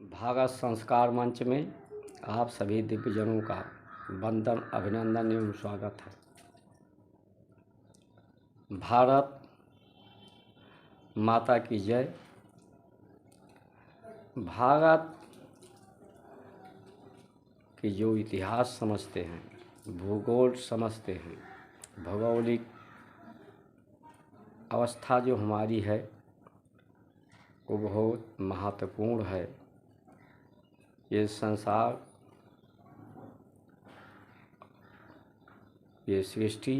भारत संस्कार मंच में आप सभी दिव्यजनों का वंदन, अभिनंदन एवं स्वागत है। भारत माता की जय। भारत की जो इतिहास समझते हैं, भूगोल समझते हैं, भौगोलिक अवस्था जो हमारी है वो बहुत महत्वपूर्ण है। ये संसार, ये सृष्टि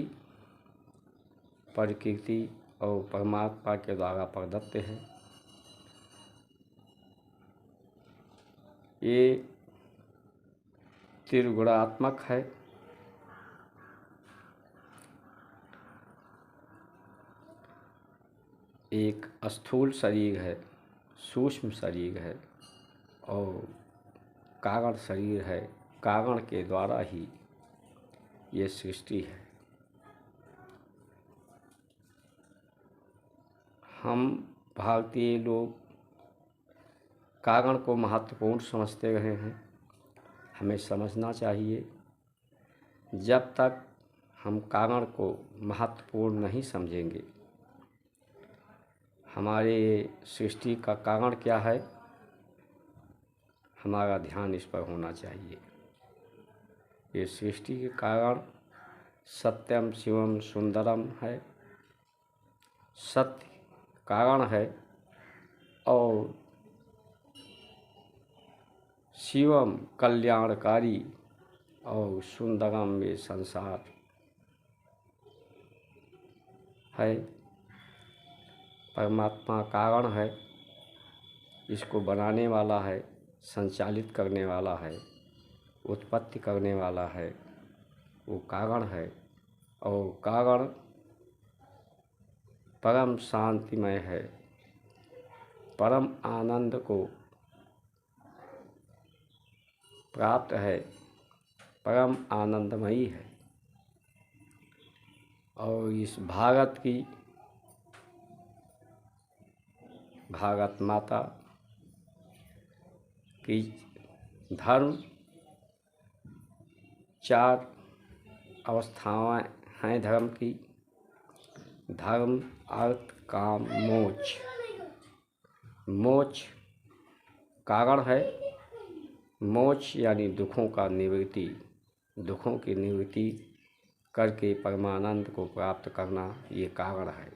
प्रकृति और परमात्मा के द्वारा प्रदत्त है। ये त्रिगुणात्मक है। एक स्थूल शरीर है, सूक्ष्म शरीर है और कारण शरीर है। कारण के द्वारा ही ये सृष्टि है। हम भारतीय लोग कारण को महत्वपूर्ण समझते रहे हैं। हमें समझना चाहिए, जब तक हम कारण को महत्वपूर्ण नहीं समझेंगे, हमारे सृष्टि का कारण क्या है, हमारा ध्यान इस पर होना चाहिए। ये सृष्टि के कारण सत्यम शिवम सुंदरम है। सत्य कारण है और शिवम कल्याणकारी और सुंदरम ये संसार है। परमात्मा कारण है, इसको बनाने वाला है, संचालित करने वाला है, उत्पत्ति करने वाला है, वो कारण है। और कारण परम शांतिमय है, परम आनंद को प्राप्त है, परम आनंदमयी है। और इस भारत माता की धर्म 4 अवस्थाएं हैं धर्म की। धर्म, अर्थ, काम, मोक्ष। मोक्ष कारण है। मोक्ष यानी दुखों का निवृत्ति, दुखों की निवृत्ति करके परमानंद को प्राप्त करना, ये कारण है।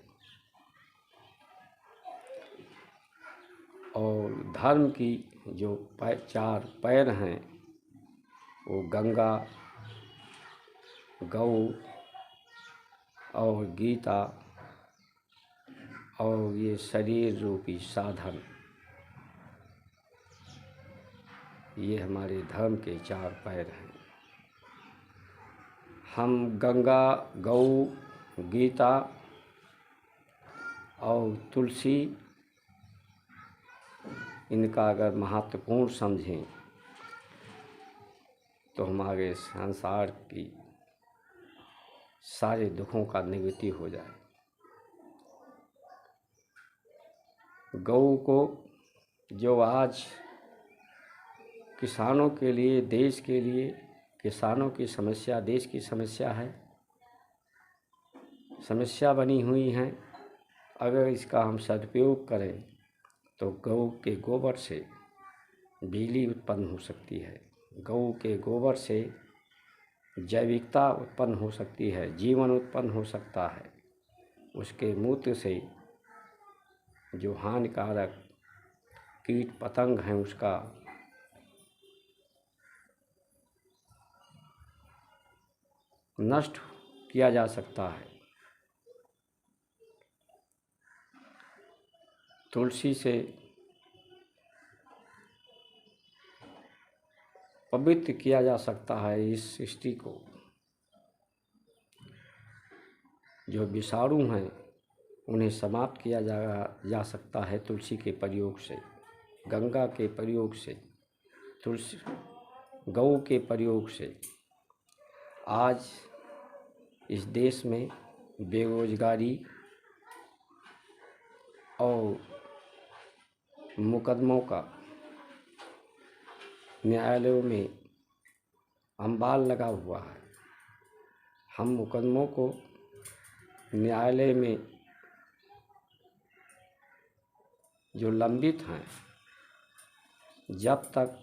और धर्म की जो 4 पैर हैं, वो गंगा, गौ और गीता और ये शरीर रूपी साधन, ये हमारे धर्म के 4 पैर हैं। हम गंगा, गौ, गीता और तुलसी, इनका अगर महत्वपूर्ण समझें तो हमारे संसार की सारे दुखों का निवृत्ति हो जाए। गौ को जो आज किसानों के लिए, देश के लिए, किसानों की समस्या, देश की समस्या है, समस्या बनी हुई है। अगर इसका हम सदुपयोग करें तो गौ के गोबर से बिजली उत्पन्न हो सकती है। गौ के गोबर से जैविकता उत्पन्न हो सकती है, जीवन उत्पन्न हो सकता है। उसके मूत्र से जो हानिकारक कीट पतंग हैं, उसका नष्ट किया जा सकता है। तुलसी से पवित्र किया जा सकता है इस सृष्टि को। जो विषाणु हैं, उन्हें समाप्त किया जा सकता है तुलसी के प्रयोग से, गंगा के प्रयोग से, तुलसी, गौ के प्रयोग से। आज इस देश में बेरोजगारी और मुकदमों का न्यायालयों में अम्बाल लगा हुआ है। हम मुकदमों को न्यायालय में जो लंबित हैं, जब तक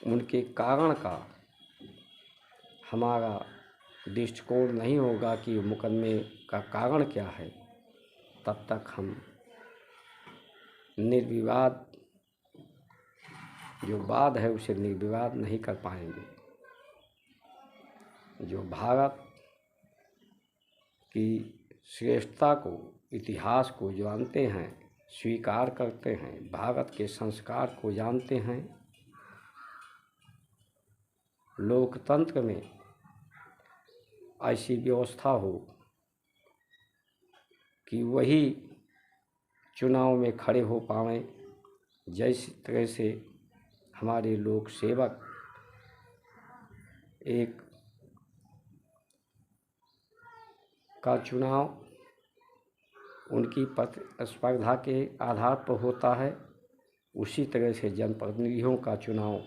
उनके कारण का हमारा दृष्टिकोण नहीं होगा कि मुकदमे का कारण क्या है, तब तक हम निर्विवाद जो वाद है उसे निर्विवाद नहीं कर पाएंगे। जो भारत की श्रेष्ठता को, इतिहास को जानते हैं, स्वीकार करते हैं, भारत के संस्कार को जानते हैं, लोकतंत्र में ऐसी व्यवस्था हो कि वही चुनाव में खड़े हो पाएँ, जैसी तरह से हमारे लोक सेवक एक का चुनाव उनकी प्रतिस्पर्धा के आधार पर होता है, उसी तरह से जनप्रतिनिधियों का चुनाव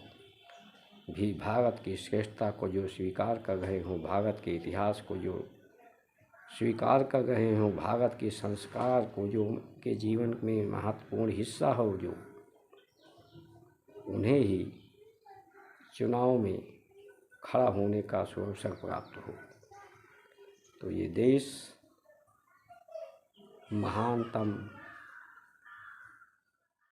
भी भारत की श्रेष्ठता को जो स्वीकार कर रहे हों, भारत के इतिहास को जो स्वीकार कर रहे हों, भारत के संस्कार को जो के जीवन में महत्वपूर्ण हिस्सा हो, जो उन्हें ही चुनाव में खड़ा होने का अवसर प्राप्त हो। तो ये देश महानतम